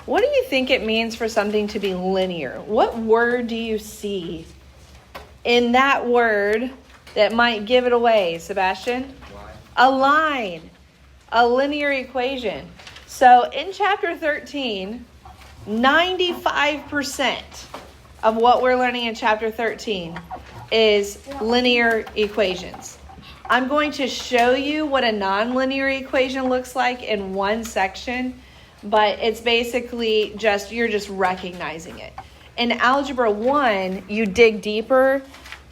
What do you think it means for something to be linear? What word do you see in that word that might give it away, Sebastian? A line. A linear equation. So in chapter 13, 95% of what we're learning in chapter 13 is linear equations. I'm going to show you what a nonlinear equation looks like in one section, but it's basically you're just recognizing it. In Algebra 1, you dig deeper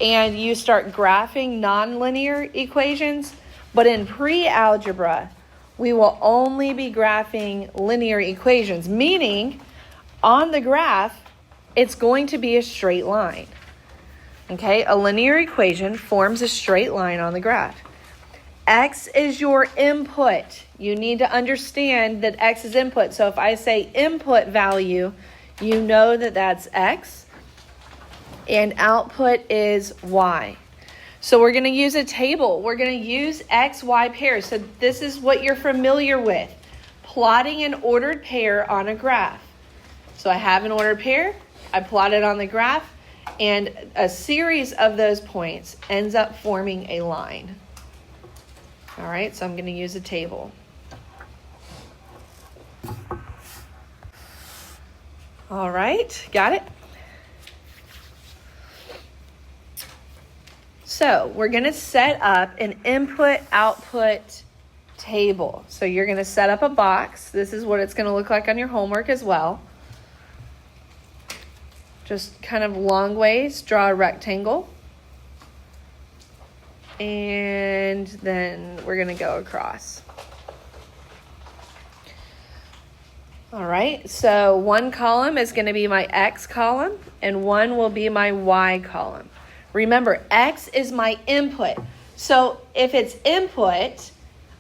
and you start graphing nonlinear equations, but in pre-algebra, we will only be graphing linear equations, meaning on the graph, it's going to be a straight line. Okay, a linear equation forms a straight line on the graph. X is your input. You need to understand that X is input. So if I say input value, you know that that's X, and output is Y. So we're going to use a table. We're going to use X, Y pairs. So this is what you're familiar with, plotting an ordered pair on a graph. So I have an ordered pair, I plot it on the graph, and a series of those points ends up forming a line. All right, so I'm going to use a table. All right, got it? So we're going to set up an input-output table. So you're going to set up a box. This is what it's going to look like on your homework as well. Just kind of long ways, draw a rectangle. And then we're going to go across. All right, so one column is going to be my X column, and one will be my Y column. Remember, X is my input. So if it's input,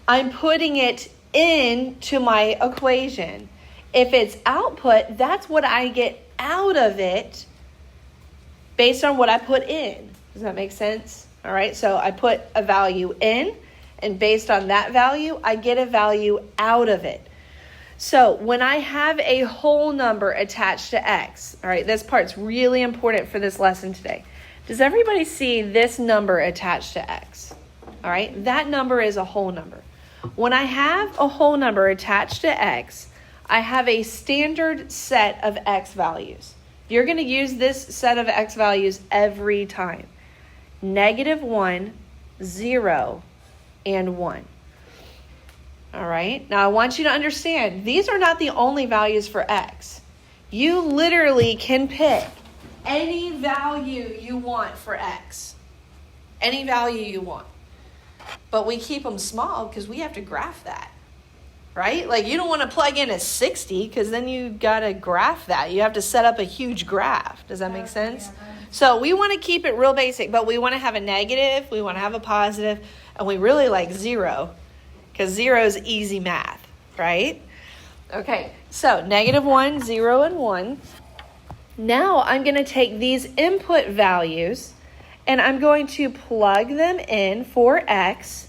I'm putting it into my equation. If it's output, that's what I get out of it based on what I put in. Does that make sense? All right, so I put a value in, and based on that value, I get a value out of it. So when I have a whole number attached to X, all right, this part's really important for this lesson today. Does everybody see this number attached to X? All right, that number is a whole number. When I have a whole number attached to X, I have a standard set of X values. You're going to use this set of X values every time. -1, 0, and 1. All right, now I want you to understand, these are not the only values for X. You literally can pick any value you want for X. Any value you want. But we keep them small because we have to graph that. Right? Like you don't want to plug in a 60 because then you got to graph that. You have to set up a huge graph. Does that make sense? Yeah. So we want to keep it real basic, but we want to have a negative, we want to have a positive, and we really like 0 because 0 is easy math, right? Okay, so -1, 0, and 1. Now I'm going to take these input values and I'm going to plug them in for X,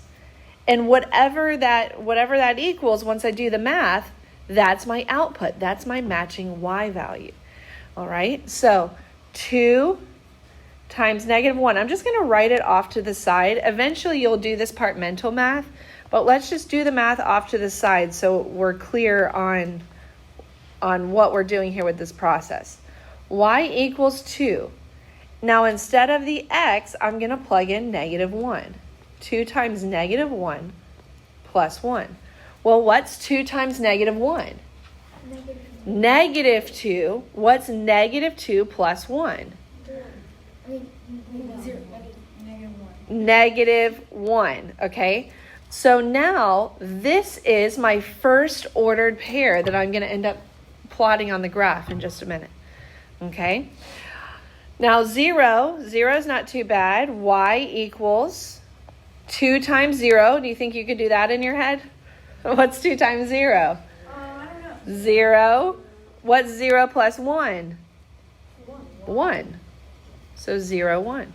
and whatever that equals, once I do the math, that's my output. That's my matching Y value. All right, so 2 times -1. I'm just going to write it off to the side. Eventually you'll do this part mental math, but let's just do the math off to the side so we're clear on what we're doing here with this process. Y equals 2. Now instead of the X, I'm going to plug in -1. 2 times -1 plus 1. Well, what's 2 times -1? -2. What's -2 plus 1? -1. Okay, so now this is my first ordered pair that I'm going to end up plotting on the graph in just a minute. Okay, now 0 is not too bad. Y equals 2 times 0. Do you think you could do that in your head? What's 2 times 0? I don't know. 0. What's 0 plus 1? 1. So 0, 1.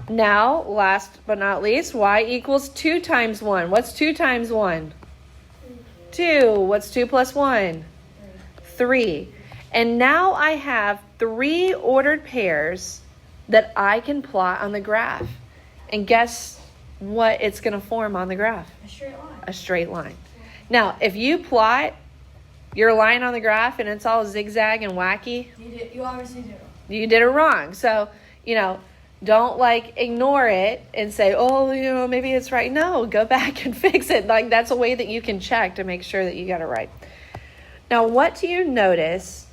Now, last but not least, Y equals 2 times 1. What's 2 times 1? 2. What's 2 plus 1? 3. And now I have 3 ordered pairs that I can plot on the graph. And guess what it's going to form on the graph? A straight line. A straight line. Now, if you plot your line on the graph and it's all zigzag and wacky, you obviously did it wrong. You did it wrong. So, don't ignore it and say, oh, maybe it's right. No, go back and fix it. That's a way that you can check to make sure that you got it right. Now, what do you notice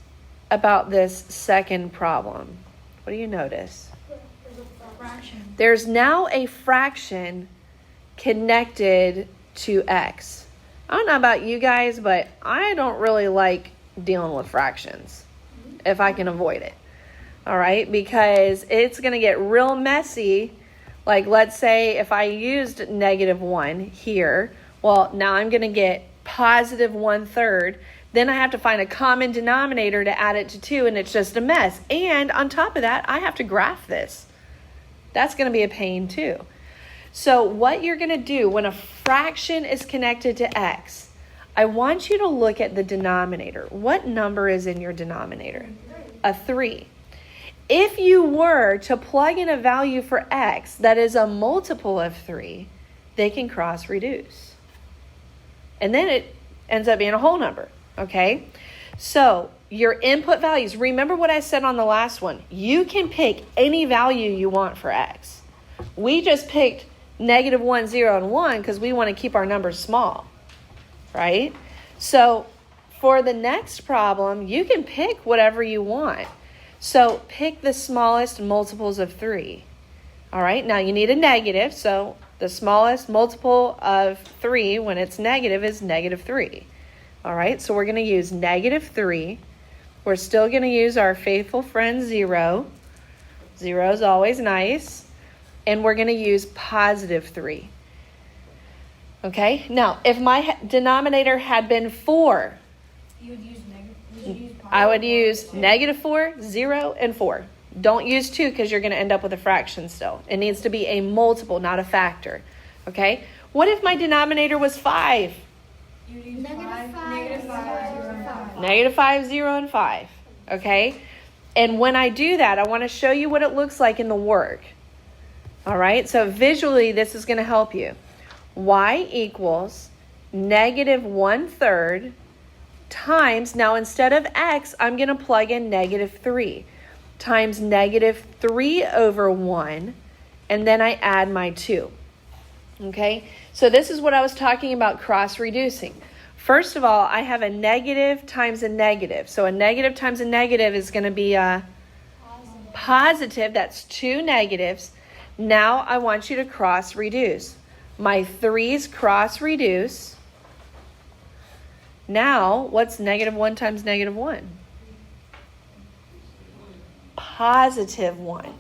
about this second problem? What do you notice? There's a fraction. There's now a fraction connected to x. I don't know about you guys, but I don't really like dealing with fractions if I can avoid it. All right, because it's going to get real messy. Like, let's say if I used -1 here, well, now I'm going to get positive 1/3. Then I have to find a common denominator to add it to 2, and it's just a mess. And on top of that, I have to graph this. That's going to be a pain too. So what you're going to do when a fraction is connected to x, I want you to look at the denominator. What number is in your denominator? A 3. If you were to plug in a value for x that is a multiple of 3, they can cross reduce. And then it ends up being a whole number, okay? So your input values, remember what I said on the last one. You can pick any value you want for x. We just picked -1, 0, and 1 because we want to keep our numbers small, right? So for the next problem, you can pick whatever you want. So pick the smallest multiples of 3. All right, now you need a negative. So the smallest multiple of 3 when it's negative is -3. All right, so we're going to use -3. We're still going to use our faithful friend 0. 0 is always nice. And we're going to use +3. Okay, now if my denominator had been 4, You would use I would use -4, 0, and 4. Don't use 2 because you're going to end up with a fraction still. It needs to be a multiple, not a factor. Okay? What if my denominator was 5? You would use -5, 5, 0, and 5. Okay? And when I do that, I want to show you what it looks like in the work. All right? So visually, this is going to help you. Y equals -1/3 times, now instead of x, I'm going to plug in -3 times -3/1, and then I add my 2. Okay, so this is what I was talking about cross reducing. First of all, I have a negative times a negative. So a negative times a negative is going to be a positive. That's 2 negatives. Now I want you to cross reduce. My 3's cross reduce. Now, what's -1 times -1? +1.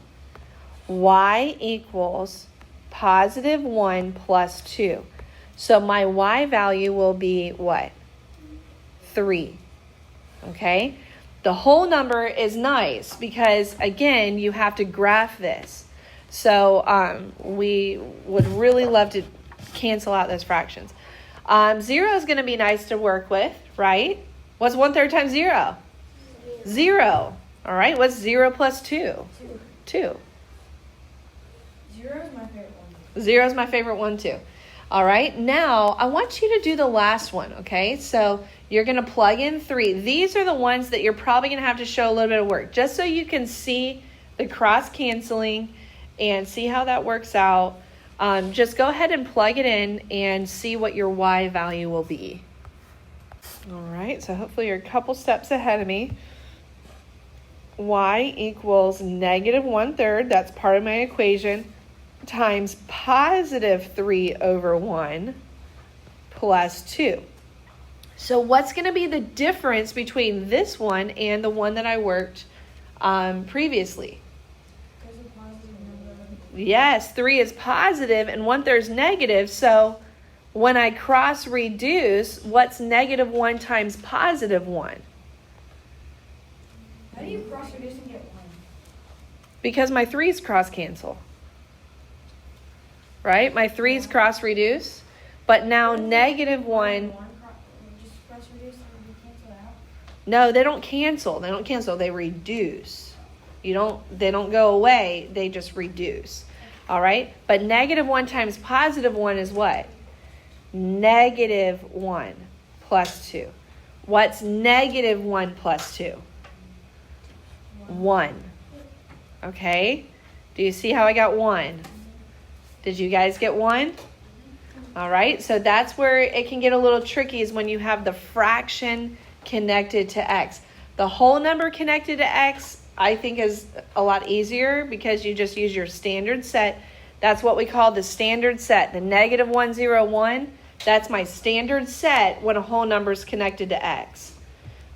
Y equals +1 plus 2. So my y value will be what? 3. Okay? The whole number is nice because, again, you have to graph this. So we would really love to cancel out those fractions. 0 is going to be nice to work with, right? What's 1/3 times 0? 0. All right. What's 0 plus 2? 2. 0 is my favorite one. 0 is my favorite one too. All right. Now I want you to do the last one. Okay. So you're going to plug in 3. These are the ones that you're probably going to have to show a little bit of work just so you can see the cross canceling and see how that works out. Just go ahead and plug it in and see what your y value will be. All right, so hopefully you're a couple steps ahead of me. Y equals -1/3, that's part of my equation, times +3/1 plus 2. So what's going to be the difference between this one and the one that I worked previously? Yes, 3 is positive and 1/3 is negative. So when I cross reduce, what's -1 times +1? How do you cross reduce and get 1? Because my 3's cross cancel. Right? My 3's cross reduce. But now -1. Just cross reduce and you cancel it out? No, they don't cancel. They don't cancel. They reduce. They don't go away. They just reduce. All right? But negative 1 times positive 1 is what? Negative 1 plus 2. What's negative 1 plus 2? 1. Okay? Do you see how I got 1? Did you guys get 1? All right? So that's where it can get a little tricky, is when you have the fraction connected to x. The whole number connected to x, I think, is a lot easier because you just use your standard set. That's what we call the standard set. The negative 1, 0, 1, that's my standard set when a whole number is connected to x.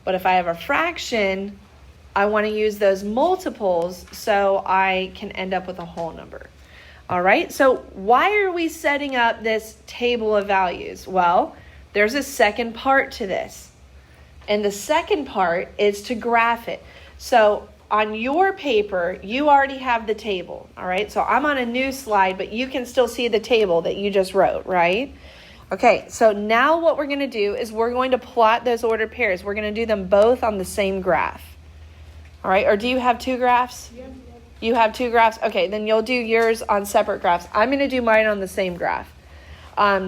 But if I have a fraction, I want to use those multiples so I can end up with a whole number. All right, so why are we setting up this table of values? Well, there's a second part to this. And the second part is to graph it. So on your paper, you already have the table, all right? So I'm on a new slide, but you can still see the table that you just wrote, right? Okay, so now what we're going to do is we're going to plot those ordered pairs. We're going to do them both on the same graph. All right, or do you have 2 graphs? Yep. You have 2 graphs? Okay, then you'll do yours on separate graphs. I'm going to do mine on the same graph,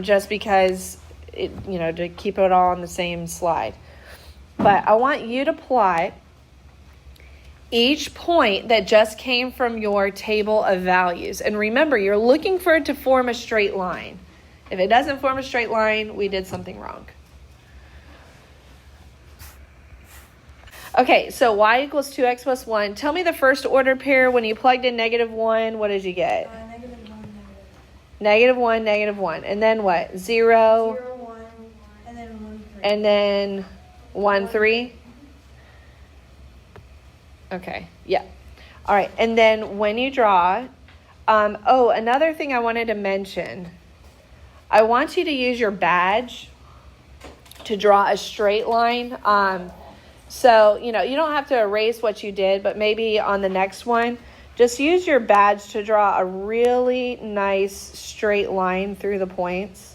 just because, to keep it all on the same slide. But I want you to plot each point that just came from your table of values. And remember, you're looking for it to form a straight line. If it doesn't form a straight line, we did something wrong. Okay, so y equals 2x plus 1. Tell me the first order pair. When you plugged in negative 1, what did you get? Negative 1, negative. Negative 1, negative 1. And then what? 0. 0, 1, and then 1, 3. And then 1, 3. Okay, yeah. All right, and then when you draw, another thing I wanted to mention. I want you to use your badge to draw a straight line. So, you don't have to erase what you did, but maybe on the next one, just use your badge to draw a really nice straight line through the points.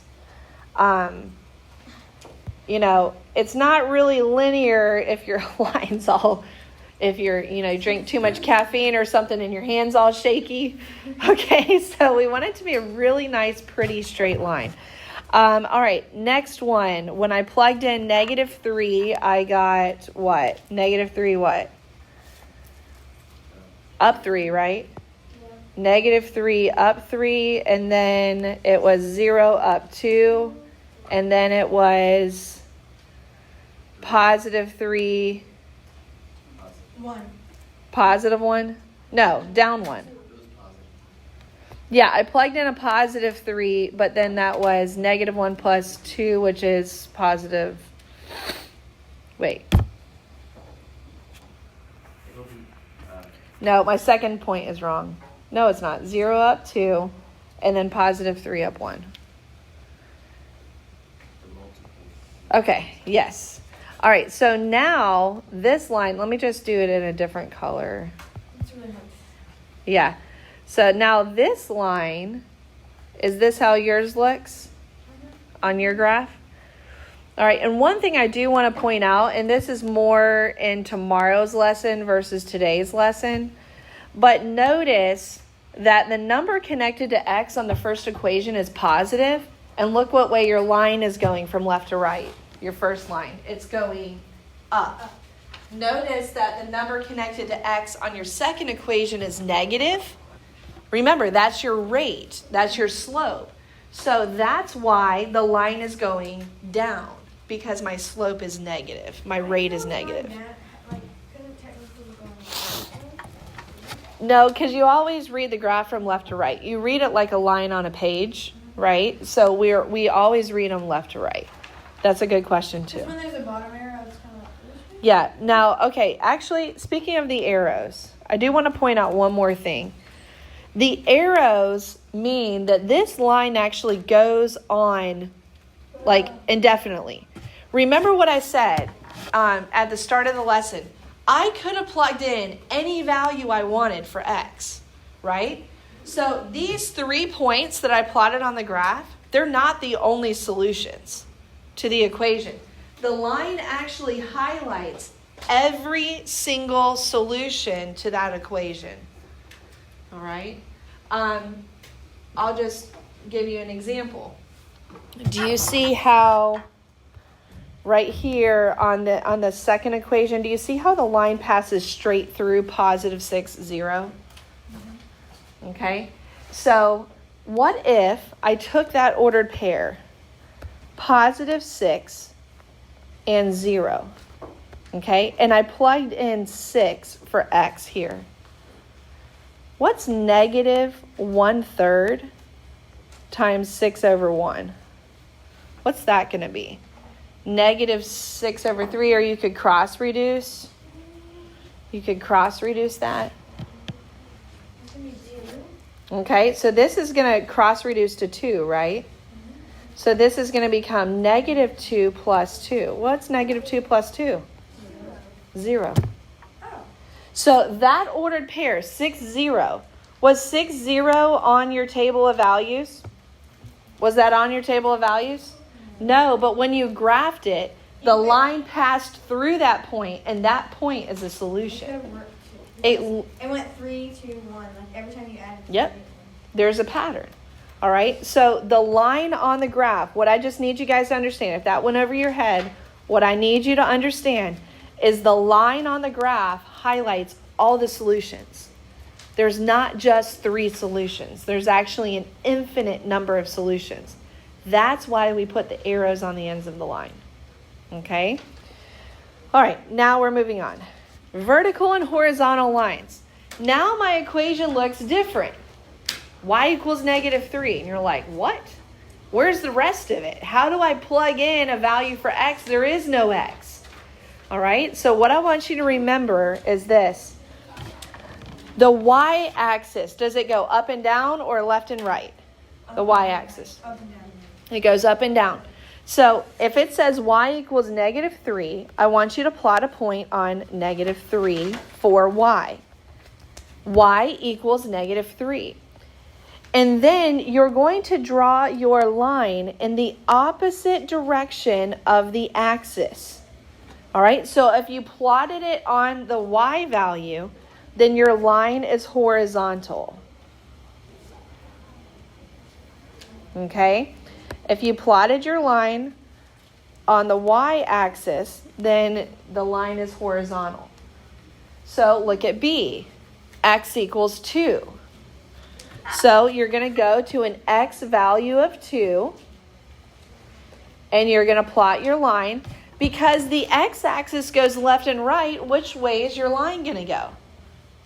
It's not really linear if your line's all, if you drink too much caffeine or something and your hand's all shaky. Okay, so we want it to be a really nice, pretty straight line. All right, next one. When I plugged in negative 3, I got what? Negative 3 what? Up 3, right? Yeah. Negative 3 up 3, and then it was 0 up 2, and then it was positive 3. 1. Positive 1? No, down 1. Yeah, I plugged in a positive 3, but then that was negative 1 plus 2, which is positive. Wait. No, my second point is wrong. No, it's not. 0 up 2, and then positive 3 up 1. Okay, yes. All right, so now this line, let me just do it in a different color. It's really nice. Yeah. So now this line, is this how yours looks on your graph? All right, and one thing I do want to point out, and this is more in tomorrow's lesson versus today's lesson, but notice that the number connected to x on the first equation is positive, and look what way your line is going from left to right, your first line. It's going up. Notice that the number connected to x on your second equation is negative. Remember, that's your rate. That's your slope. So that's why the line is going down, because my slope is negative. My rate is negative. No, because you always read the graph from left to right. You read it like a line on a page, right? So we always read them left to right. That's a good question, too. Just when there's a bottom arrow, it's kind of like... Yeah. Now, okay, actually, speaking of the arrows, I do want to point out one more thing. The arrows mean that this line actually goes on like indefinitely. Remember what I said at the start of the lesson. I could have plugged in any value I wanted for x, right? So these 3 points that I plotted on the graph, they're not the only solutions to the equation. the line actually highlights every single solution to that equation. All right? I'll just give you an example. Do you see how right here on the second equation, do you see how the line passes straight through positive 6, 0? Okay? So what if I took that ordered pair, positive 6 and 0, okay, and I plugged in 6 for x here? What's negative 1/3 times 6 over 1? What's that going to be? Negative 6 over 3, or you could cross reduce. You could cross reduce that. Okay, so this is going to cross reduce to 2, right? So this is going to become negative 2 plus 2. What's negative 2 plus 2? 0. So that ordered pair, 6, 0. Was 6, 0 on your table of values? Was that on your table of values? No, but when you graphed it, the line passed through that point, and that point is a solution. It went 3, 2, 1. Like every time you added. Yep. There's a pattern. All right. So the line on the graph, what I just need you guys to understand, if that went over your head, what I need you to understand is the line on the graph highlights all the solutions. There's not just 3 solutions. There's actually an infinite number of solutions. That's why we put the arrows on the ends of the line. Okay? All right, now we're moving on. Vertical and horizontal lines. Now my equation looks different. Y equals negative 3. And you're like, what? Where's the rest of it? How do I plug in a value for x? There is no x. All right, so what I want you to remember is this. The y-axis, does it go up and down or left and right? The y-axis. Up and down. It goes up and down. So if it says y equals negative 3, I want you to plot a point on negative 3 for y. Y equals negative 3. And then you're going to draw your line in the opposite direction of the axis. All right, so if you plotted it on the y value, then your line is horizontal. Okay? If you plotted your line on the y-axis, then the line is horizontal. So look at B. X equals 2. So you're going to go to an x value of 2, and you're going to plot your line. Because the x-axis goes left and right, which way is your line going to go?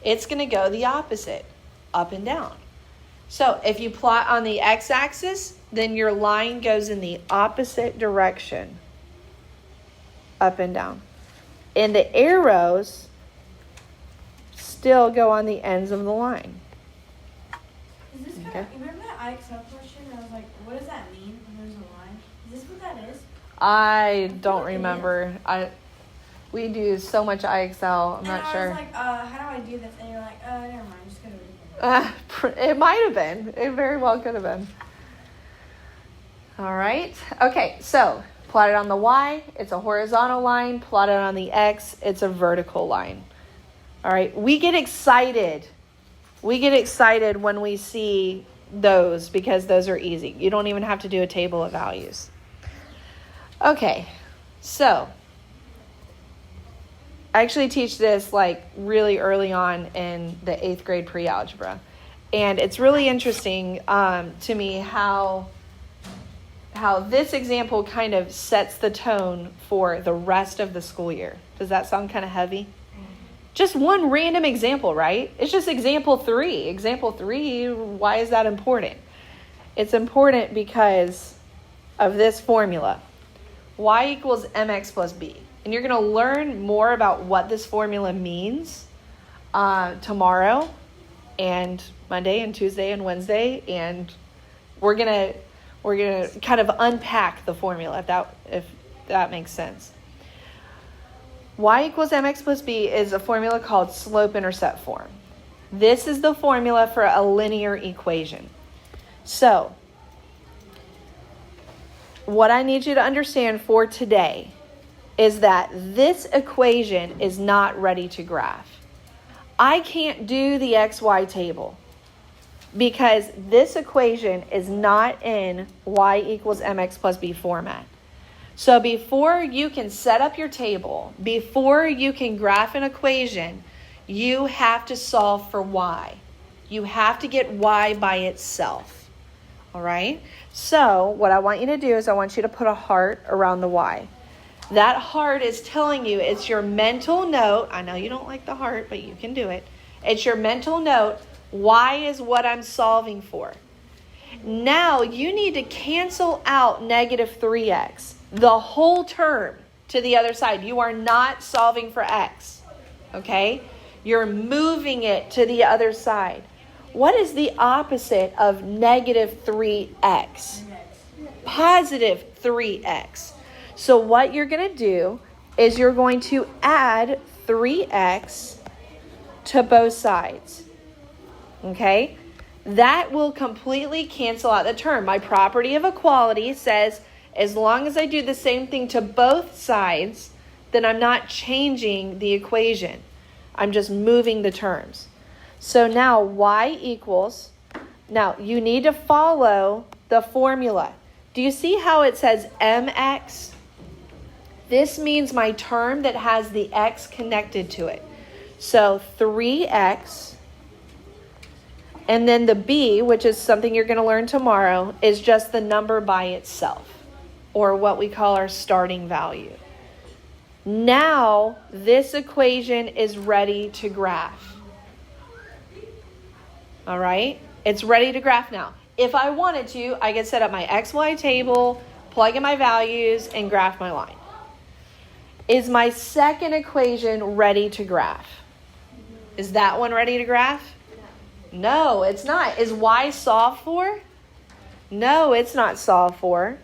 It's going to go the opposite, up and down. So if you plot on the x-axis, then your line goes in the opposite direction, up and down. And the arrows still go on the ends of the line. Is this kind of, you remember that IXL question? I was like, what does that mean when there's a line? Is this what that is? I don't remember. We do so much IXL. I'm not sure. I was like, how do I do this? And you're like, never mind, just go to it. It might have been. It very well could have been. All right. Okay, so plotted on the y, it's a horizontal line. Plotted on the x, it's a vertical line. All right. We get excited. We get excited when we see those because those are easy. You don't even have to do a table of values. Okay, so I actually teach this like really early on in the 8th grade pre-algebra. And it's really interesting to me how this example kind of sets the tone for the rest of the school year. Does that sound kind of heavy? Just one random example, right? It's just example 3. Example 3, why is that important? It's important because of this formula. Y equals mx plus b. And you're going to learn more about what this formula means tomorrow and Monday and Tuesday and Wednesday. And we're going to kind of unpack the formula if that makes sense. Y equals mx plus b is a formula called SlopeIntercept Form. This is the formula for a linear equation. So, what I need you to understand for today is that this equation is not ready to graph. I can't do the XY table because this equation is not in y equals mx plus b format. So before you can set up your table, before you can graph an equation, you have to solve for y. You have to get y by itself. All right? So what I want you to do is I want you to put a heart around the y. That heart is telling you, it's your mental note. I know you don't like the heart, but you can do it. It's your mental note. Y is what I'm solving for. Now you need to cancel out negative 3x, the whole term, to the other side. You are not solving for x, okay? You're moving it to the other side. What is the opposite of negative 3x? Positive 3x. So what you're going to do is you're going to add 3x to both sides. Okay? That will completely cancel out the term. My property of equality says as long as I do the same thing to both sides, then I'm not changing the equation. I'm just moving the terms. So now y equals, now you need to follow the formula. Do you see how it says mx? This means my term that has the x connected to it. So 3x, and then the b, which is something you're going to learn tomorrow, is just the number by itself, or what we call our starting value. Now, this equation is ready to graph. All right? It's ready to graph now. If I wanted to, I could set up my XY table, plug in my values, and graph my line. Is my second equation ready to graph? Is that one ready to graph? No, it's not. Is y solved for? No, it's not solved for.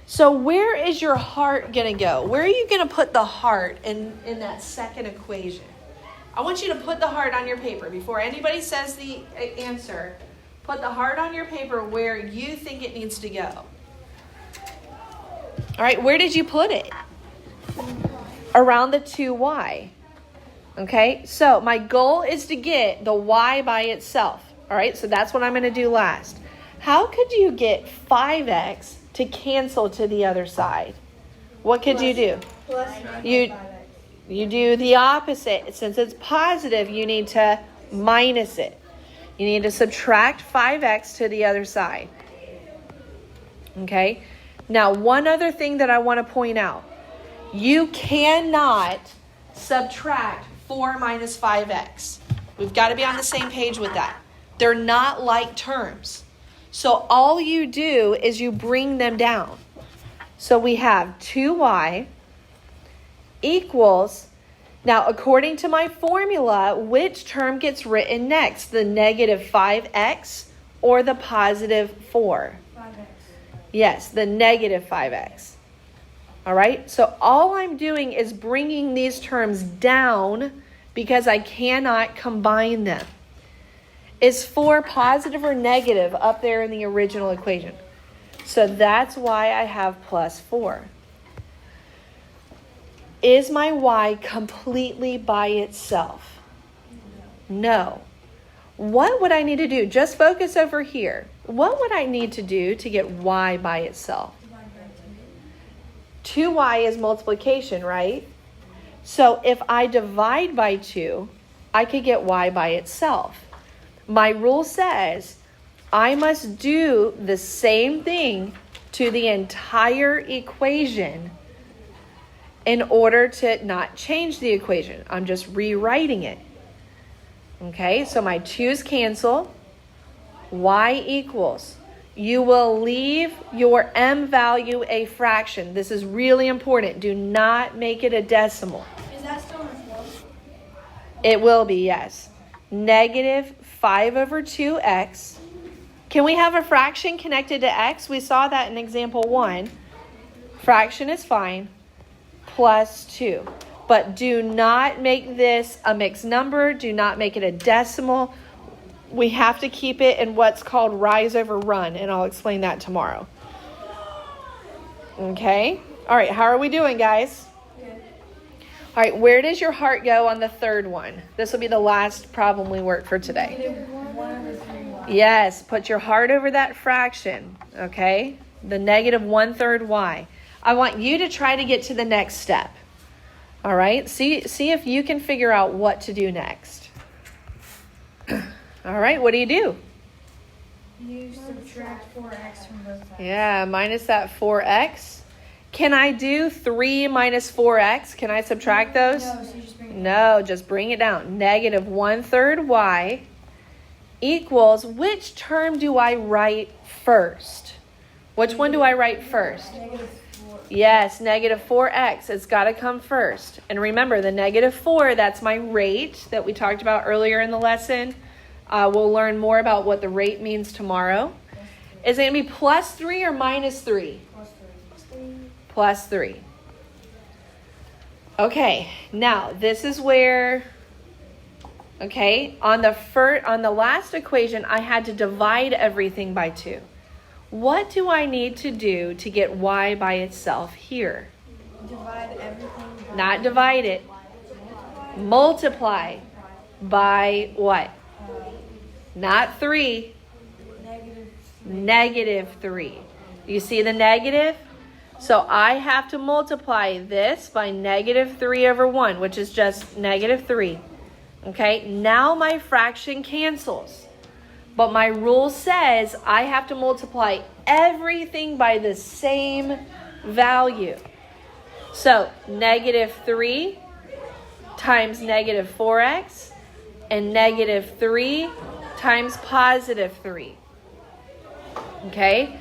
So where is your heart going to go? Where are you going to put the heart in that second equation? I want you to put the heart on your paper. Before anybody says the answer, put the heart on your paper where you think it needs to go. All right, where did you put it? Around the 2y. Okay, so my goal is to get the y by itself. All right, so that's what I'm going to do last. How could you get 5x to cancel to the other side? What could you do? You do the opposite. Since it's positive, you need to minus it. You need to subtract 5x to the other side. Okay? Now, one other thing that I want to point out. You cannot subtract 4 minus 5x. We've got to be on the same page with that. They're not like terms. So all you do is you bring them down. So we have 2y equals, now according to my formula, which term gets written next? The negative 5x or the positive 4? 5x. Yes, the negative 5x. All right, so all I'm doing is bringing these terms down because I cannot combine them. Is 4 positive or negative up there in the original equation? So that's why I have plus 4. Is my y completely by itself? No. What would I need to do? Just focus over here. What would I need to do to get y by itself? 2y is multiplication, right? So if I divide by 2, I could get y by itself. My rule says I must do the same thing to the entire equation in order to not change the equation. I'm just rewriting it. Okay, so my 2's cancel. Y equals. You will leave your m value a fraction. This is really important. Do not make it a decimal. Is that still in form? It will be, yes. Negative 5 over 2x. Can we have a fraction connected to x? We saw that in example 1. Fraction is fine. Plus 2. But do not make this a mixed number. Do not make it a decimal. We have to keep it in what's called rise over run, and I'll explain that tomorrow. Okay? All right, how are we doing, guys? All right, where does your heart go on the third one? This will be the last problem we work for today. -1/3y. Yes, put your heart over that fraction, okay? The negative 1/3 y. I want you to try to get to the next step. All right, see if you can figure out what to do next. All right, what do? You subtract 4x from both sides. Yeah, minus that 4x. Can I do 3 minus 4x? Can I subtract those? No, so you just bring it No, just bring it down. Negative 1/3 y equals, which term do I write first? Which one do I write first? -4. Yes, negative 4x. It's got to come first. And remember, the negative 4, that's my rate that we talked about earlier in the lesson. We'll learn more about what the rate means tomorrow. Is it going to be plus 3 or minus 3? +3. Plus 3. Okay, now this is where, okay, on the last equation, I had to divide everything by 2. What do I need to do to get y by itself here? Divide everything by Not divide it. Multiply by what? Not 3. -3. -3. You see the negative? So I have to multiply this by -3/1, which is just -3. Okay, now my fraction cancels. But my rule says I have to multiply everything by the same value. So -3 times -4x and -3 times +3. Okay?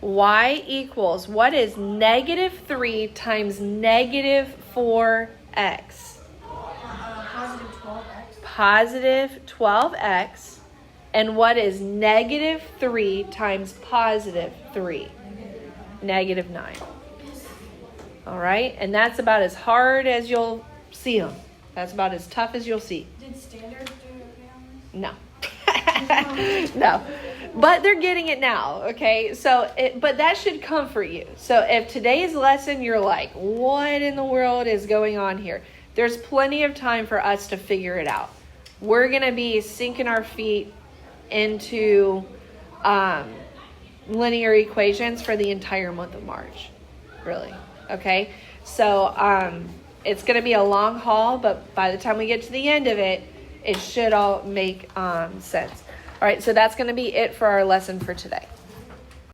Y equals, what is -3 times -4x? +12x. Positive 12x. And what is -3 times +3? -9. All right? And that's about as hard as you'll see them. That's about as tough as you'll see. Did standards do okay on this? No. No. But they're getting it now, okay? But that should comfort you. So if today's lesson, you're like, what in the world is going on here? There's plenty of time for us to figure it out. We're going to be sinking our feet into linear equations for the entire month of March. Really, okay? So it's going to be a long haul, but by the time we get to the end of it, it should all make sense. All right, so that's going to be it for our lesson for today.